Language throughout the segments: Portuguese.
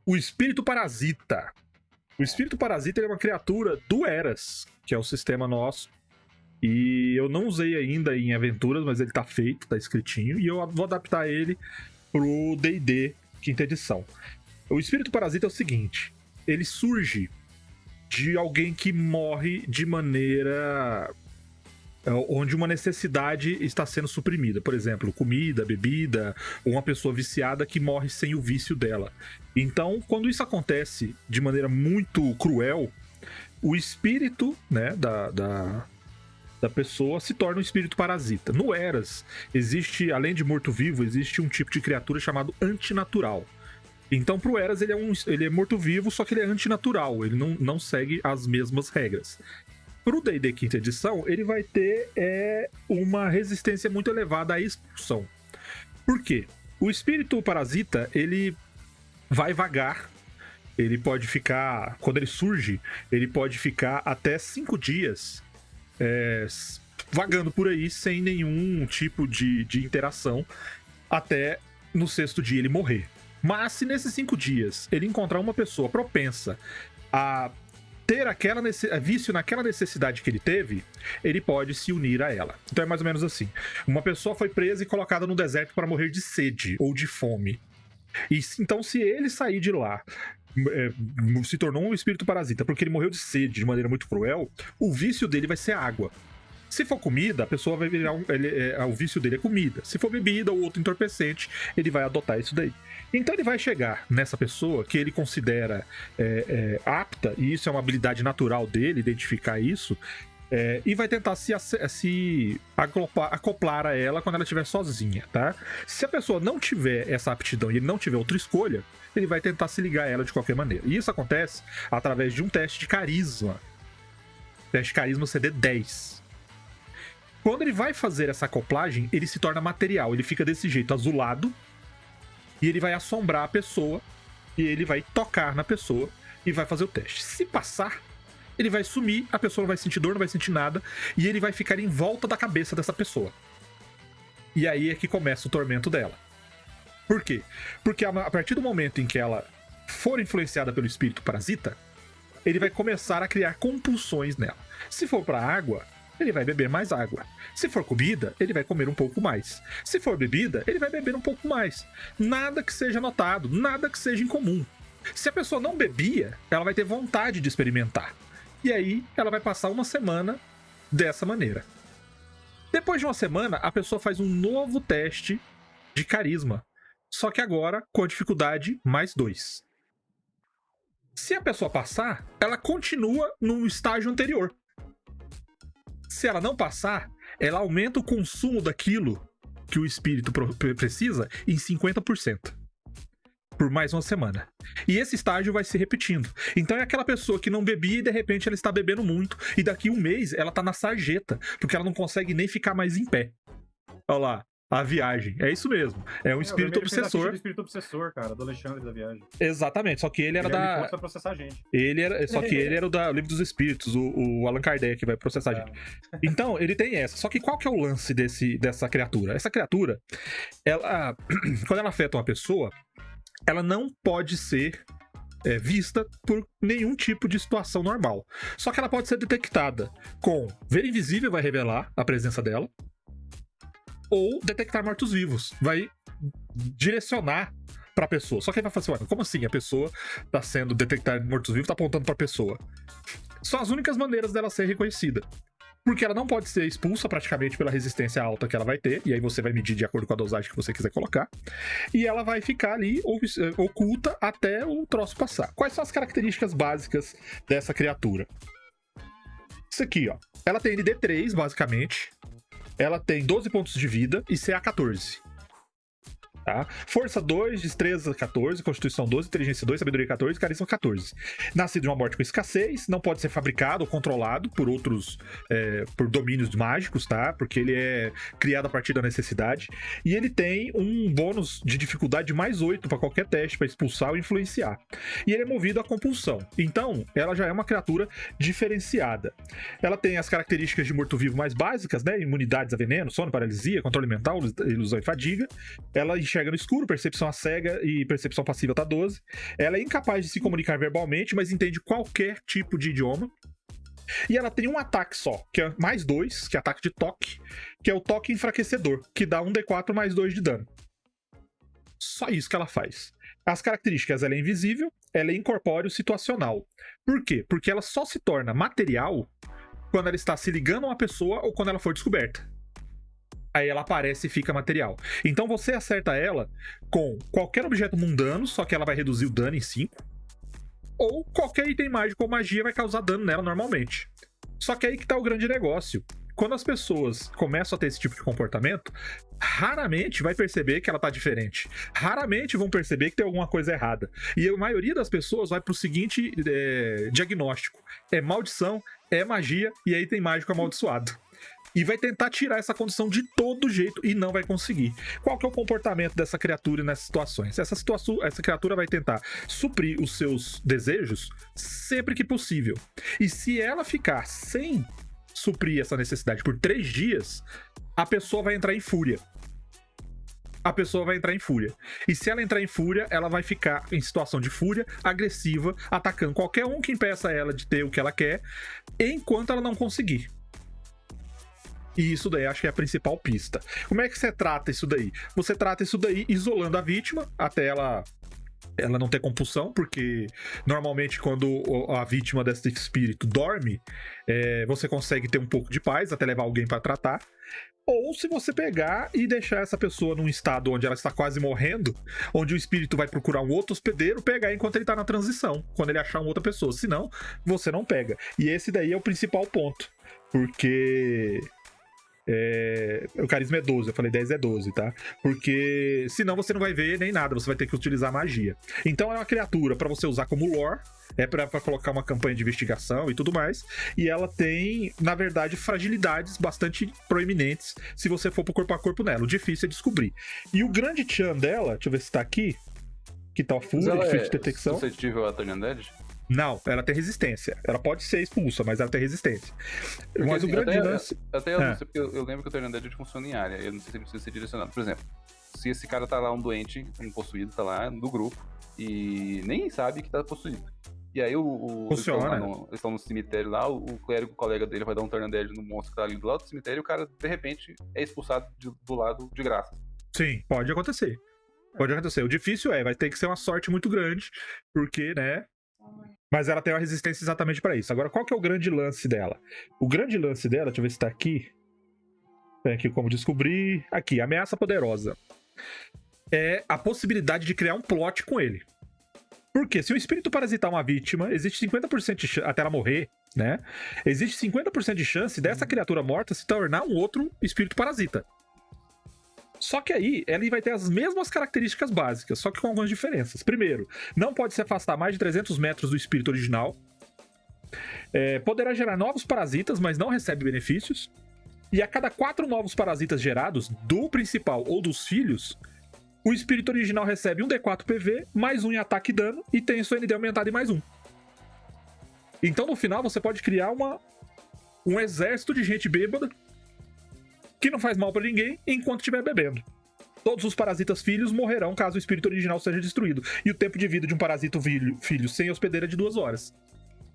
O espírito parasita. O espírito parasita é uma criatura do Eras, que é o sistema nosso. E eu não usei ainda em aventuras, mas ele tá feito, tá escritinho. E eu vou adaptar ele pro D&D quinta edição. O espírito parasita é o seguinte: ele surge de alguém que morre de maneira onde uma necessidade está sendo suprimida. Por exemplo, comida, bebida, ou uma pessoa viciada que morre sem o vício dela. Então, quando isso acontece de maneira muito cruel, o espírito, né, da pessoa se torna um espírito parasita. No Eras, existe, além de morto-vivo, existe um tipo de criatura chamado antinatural. Então, pro Eras, ele é morto-vivo, só que ele é antinatural, ele não segue as mesmas regras. Pro D&D quinta edição, ele vai ter uma resistência muito elevada à expulsão. Por quê? O espírito parasita, ele vai vagar, ele pode ficar, quando ele surge, ele pode ficar até 5 dias vagando por aí sem nenhum tipo de interação, até no 6º dia ele morrer. Mas se nesses 5 dias ele encontrar uma pessoa propensa a ter vício naquela necessidade que ele teve, ele pode se unir a ela. Então é mais ou menos assim. Uma pessoa foi presa e colocada no deserto para morrer de sede ou de fome. Então, se ele sair de lá, se tornou um espírito parasita porque ele morreu de sede de maneira muito cruel, o vício dele vai ser água. Se for comida, a pessoa vai virar o vício dele é comida. Se for bebida ou outro entorpecente, ele vai adotar isso daí. Então ele vai chegar nessa pessoa que ele considera apta, e isso é uma habilidade natural dele, identificar isso, e vai tentar se acoplar a ela quando ela estiver sozinha, tá? Se a pessoa não tiver essa aptidão e ele não tiver outra escolha, ele vai tentar se ligar a ela de qualquer maneira. E isso acontece através de um teste de carisma. Teste de carisma CD 10. Quando ele vai fazer essa acoplagem, ele se torna material. Ele fica desse jeito, azulado. E ele vai assombrar a pessoa. E ele vai tocar na pessoa. E vai fazer o teste. Se passar, ele vai sumir. A pessoa não vai sentir dor, não vai sentir nada. E ele vai ficar em volta da cabeça dessa pessoa. E aí é que começa o tormento dela. Por quê? Porque a partir do momento em que ela for influenciada pelo espírito parasita, ele vai começar a criar compulsões nela. Se for pra água, ele vai beber mais água. Se for comida, ele vai comer um pouco mais. Se for bebida, ele vai beber um pouco mais. Nada que seja notado, nada que seja incomum. Se a pessoa não bebia, ela vai ter vontade de experimentar. E aí, ela vai passar uma semana dessa maneira. Depois de uma semana, a pessoa faz um novo teste de carisma. Só que agora com a dificuldade mais 2. Se a pessoa passar, ela continua no estágio anterior. Se ela não passar, ela aumenta o consumo daquilo que o espírito precisa em 50%. Por mais uma semana. E esse estágio vai se repetindo. Então é aquela pessoa que não bebia e de repente ela está bebendo muito. E daqui um mês ela tá na sarjeta, porque ela não consegue nem ficar mais em pé. Olha lá, a viagem. É isso mesmo. É um espírito obsessor. É o espírito obsessor, cara, do Alexandre da viagem. Exatamente, só que ele era da... vai processar a gente. Só que ele era o da Livro dos Espíritos, o Allan Kardec que vai processar a gente. Então, ele tem essa. Só que qual que é o lance dessa criatura? Essa criatura, ela, quando ela afeta uma pessoa, ela não pode ser vista por nenhum tipo de situação normal. Só que ela pode ser detectada com ver invisível, vai revelar a presença dela, ou detectar mortos-vivos, vai direcionar pra pessoa. Só que ele vai falar assim, como assim a pessoa tá sendo detectada mortos-vivos, tá apontando pra pessoa? São as únicas maneiras dela ser reconhecida. Porque ela não pode ser expulsa praticamente pela resistência alta que ela vai ter, e aí você vai medir de acordo com a dosagem que você quiser colocar. E ela vai ficar ali oculta até o troço passar. Quais são as características básicas dessa criatura? Isso aqui, ó. Ela tem ND3, basicamente. Ela tem 12 pontos de vida e CA 14. Tá? Força 2, destreza 14, constituição 12, inteligência 2, sabedoria 14, carisma 14. Nascido de uma morte com escassez, não pode ser fabricado ou controlado por outros, por domínios mágicos, tá? Porque ele é criado a partir da necessidade. E ele tem um bônus de dificuldade de mais 8 para qualquer teste, para expulsar ou influenciar. E ele é movido à compulsão. Então, ela já é uma criatura diferenciada. Ela tem as características de morto-vivo mais básicas, né? Imunidades a veneno, sono, paralisia, controle mental, ilusão e fadiga. Ela enxerga enxerga no escuro, percepção cega e percepção passiva tá 12. Ela é incapaz de se comunicar verbalmente, mas entende qualquer tipo de idioma. E ela tem um ataque só, que é mais 2, que é ataque de toque, que é o toque enfraquecedor, que dá 1d4 mais 2 de dano. Só isso que ela faz. As características, ela é invisível, ela é incorpóreo situacional. Por quê? Porque ela só se torna material quando ela está se ligando a uma pessoa ou quando ela for descoberta. Aí ela aparece e fica material. Então você acerta ela com qualquer objeto mundano, só que ela vai reduzir o dano em 5. Ou qualquer item mágico ou magia vai causar dano nela normalmente. Só que aí que tá o grande negócio. Quando as pessoas começam a ter esse tipo de comportamento, raramente vai perceber que ela tá diferente. Raramente vão perceber que tem alguma coisa errada. E a maioria das pessoas vai pro seguinte diagnóstico. É maldição, é magia e aí tem mágico amaldiçoado. E vai tentar tirar essa condição de todo jeito e não vai conseguir. Qual que é o comportamento dessa criatura nessas situações? Essa criatura vai tentar suprir os seus desejos sempre que possível. E se ela ficar sem suprir essa necessidade por 3 dias, a pessoa vai entrar em fúria. E se ela entrar em fúria, ela vai ficar em situação de fúria, agressiva, atacando qualquer um que impeça ela de ter o que ela quer, enquanto ela não conseguir. E isso daí acho que é a principal pista. Como é que você trata isso daí? Você trata isso daí isolando a vítima até ela não ter compulsão, porque normalmente quando a vítima desse espírito dorme, você consegue ter um pouco de paz até levar alguém para tratar. Ou se você pegar e deixar essa pessoa num estado onde ela está quase morrendo, onde o espírito vai procurar um outro hospedeiro, pegar enquanto ele está na transição, quando ele achar uma outra pessoa. Senão, você não pega. E esse daí é o principal ponto. Porque o carisma é 12, eu falei 10 é 12, tá? Porque senão você não vai ver nem nada, você vai ter que utilizar magia. Então é uma criatura pra você usar como lore, pra colocar uma campanha de investigação e tudo mais, e ela tem, na verdade, fragilidades bastante proeminentes se você for pro corpo a corpo nela. O difícil é descobrir. E o grande tchan dela, deixa eu ver se tá aqui, que tá o fúria, difícil de detecção. Suscetível a Turn Undead? Não, ela tem resistência. Ela pode ser expulsa, mas ela tem resistência. Porque, mas o grande lance... Até eu não sei, porque eu lembro que o Turn Undead funciona em área. Eu não sei se ele precisa ser direcionado. Por exemplo, se esse cara tá lá, um doente, um possuído, tá lá no grupo, e nem sabe que tá possuído. E aí funciona. Eles estão no cemitério lá, o clérigo, o colega dele, vai dar um Turn Undead no monstro que tá ali do lado do cemitério, e o cara, de repente, é expulsado do lado de graça. Sim, pode acontecer. Pode acontecer. O difícil vai ter que ser uma sorte muito grande, porque, né... Mas ela tem uma resistência exatamente pra isso. Agora, qual que é o grande lance dela? O grande lance dela, deixa eu ver se tá aqui. Tem aqui como descobrir. Aqui, ameaça poderosa. É a possibilidade de criar um plot com ele. Porque se o espírito parasitar uma vítima, existe 50% de chance, até ela morrer, né? Existe 50% de chance dessa criatura morta se tornar um outro espírito parasita. Só que aí, ele vai ter as mesmas características básicas, só que com algumas diferenças. Primeiro, não pode se afastar mais de 300 metros do espírito original. Poderá gerar novos parasitas, mas não recebe benefícios. E a cada 4 novos parasitas gerados, do principal ou dos filhos, o espírito original recebe 1d4 PV, mais 1 em ataque e dano, e tem sua ND aumentada em mais 1. Então, no final, você pode criar um exército de gente bêbada que não faz mal pra ninguém enquanto estiver bebendo. Todos os parasitas filhos morrerão caso o espírito original seja destruído. E o tempo de vida de um parasita filho sem hospedeira é de 2 horas.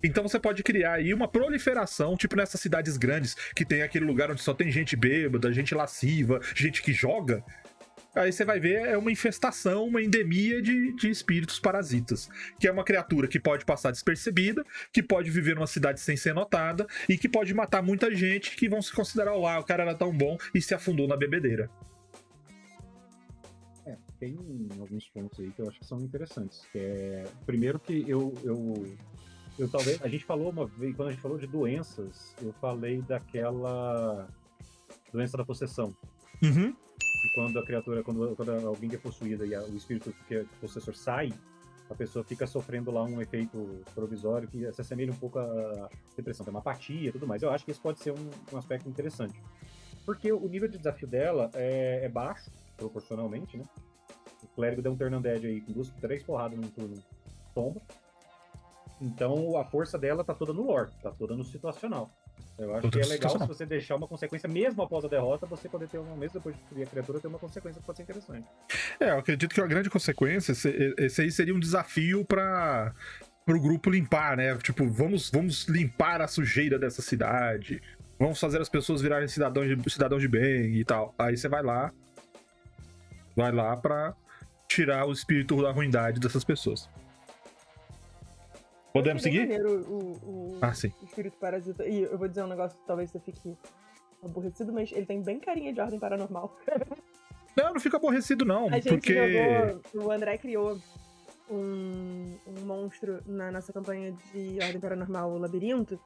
Então você pode criar aí uma proliferação, tipo nessas cidades grandes, que tem aquele lugar onde só tem gente bêbada, gente lasciva, gente que joga. Aí você vai ver, é uma infestação, uma endemia de espíritos parasitas. Que é uma criatura que pode passar despercebida, que pode viver numa cidade sem ser notada, e que pode matar muita gente que vão se considerar, o cara era tão bom e se afundou na bebedeira. Tem alguns pontos aí que eu acho que são interessantes. Primeiro que eu talvez... A gente falou uma vez, quando a gente falou de doenças, eu falei daquela doença da possessão. Uhum. E quando a criatura, quando alguém é possuída e o espírito que é possessor sai, a pessoa fica sofrendo lá um efeito provisório que se assemelha um pouco à depressão, tem uma apatia e tudo mais. Eu acho que isso pode ser um aspecto interessante. Porque o nível de desafio dela é baixo, proporcionalmente, né? O clérigo deu um turn undead aí com 3 porradas num turno, tomba. Então a força dela tá toda no lore, tá toda no situacional. Eu acho que é legal se você deixar uma consequência, mesmo após a derrota, você poder ter mesmo depois de destruir a criatura, ter uma consequência que pode ser interessante. Eu acredito que a grande consequência, esse aí seria um desafio pro grupo limpar, né? Tipo, vamos limpar a sujeira dessa cidade, vamos fazer as pessoas virarem cidadãos de bem e tal. Aí você vai lá pra tirar o espírito da ruindade dessas pessoas. Podemos seguir? Sim. O espírito parasita. E eu vou dizer um negócio que talvez você fique aborrecido, mas ele tem bem carinha de Ordem Paranormal. Não fica aborrecido, não. A gente porque o André criou um monstro na nossa campanha de Ordem Paranormal, o Labirinto,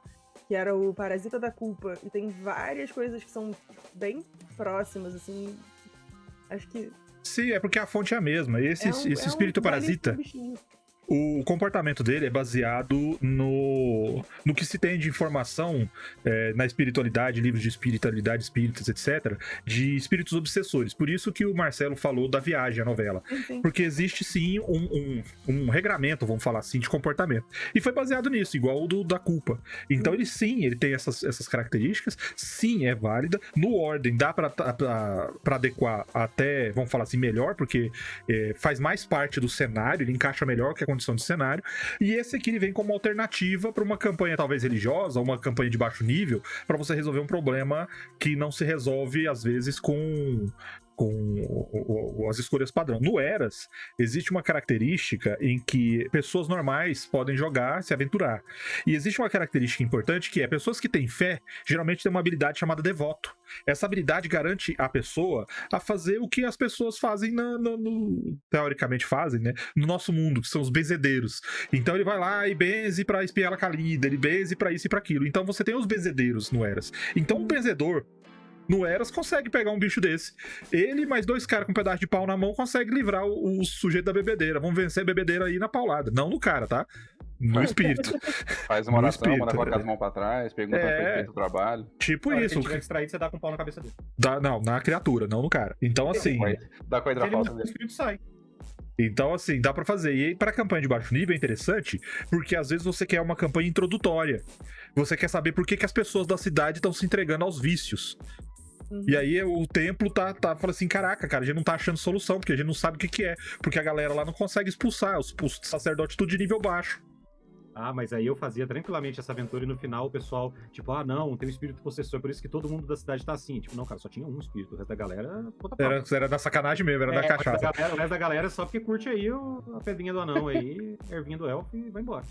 que era o Parasita da Culpa. E tem várias coisas que são bem próximas, assim. Acho que... Sim, é porque a fonte é a mesma. Esse espírito parasita... O comportamento dele é baseado no que se tem de informação na espiritualidade, livros de espiritualidade, espíritas, etc., de espíritos obsessores. Por isso que o Marcelo falou da viagem, a novela. Sim. Porque existe, sim, um regramento, vamos falar assim, de comportamento. E foi baseado nisso, igual o da culpa. Então, ele tem essas características. Sim, é válida. No Ordem, dá pra adequar até, vamos falar assim, melhor, porque faz mais parte do cenário, ele encaixa melhor que a condição de cenário, e esse aqui ele vem como alternativa para uma campanha talvez religiosa, ou uma campanha de baixo nível, para você resolver um problema que não se resolve às vezes com as escolhas padrão. No Eras, existe uma característica em que pessoas normais podem jogar, se aventurar. E existe uma característica importante que é, pessoas que têm fé, geralmente têm uma habilidade chamada devoto. Essa habilidade garante a pessoa a fazer o que as pessoas fazem, teoricamente fazem, né? No nosso mundo, que são os benzedeiros. Então ele vai lá e benze pra espiar a Khalida, ele benze pra isso e pra aquilo. Então você tem os benzedeiros no Eras. Então um benzedor no Eras consegue pegar um bicho desse. Ele mais 2 caras com um pedaço de pau na mão consegue livrar o sujeito da bebedeira. Vamos vencer a bebedeira aí na paulada. Não no cara, tá? No espírito. Faz uma oração, manda colocar as mãos pra trás, pergunta se foi feito o trabalho. Tipo Na hora isso. que ele tiver distraído, você dá com um pau na cabeça dele. Não, na criatura, não no cara. Então, assim... Dá com a Ele hidrafalsa o dele. espírito sai. Então, assim, dá pra fazer. E aí, pra campanha de baixo nível é interessante, porque às vezes você quer uma campanha introdutória. Você quer saber por que as pessoas da cidade estão se entregando aos vícios. E aí o templo tá falando assim, caraca, cara, a gente não tá achando solução, porque a gente não sabe o que é. Porque a galera lá não consegue expulsar, os sacerdotes tudo de nível baixo. Ah, mas aí eu fazia tranquilamente essa aventura e no final o pessoal, tipo, não, tem um espírito possessor, por isso que todo mundo da cidade tá assim. Tipo, não, cara, só tinha um espírito, o resto da galera... Era da sacanagem mesmo, era da cachaça. O resto da galera é só porque curte aí a pedrinha do anão aí, ervinha do elfo e vai embora.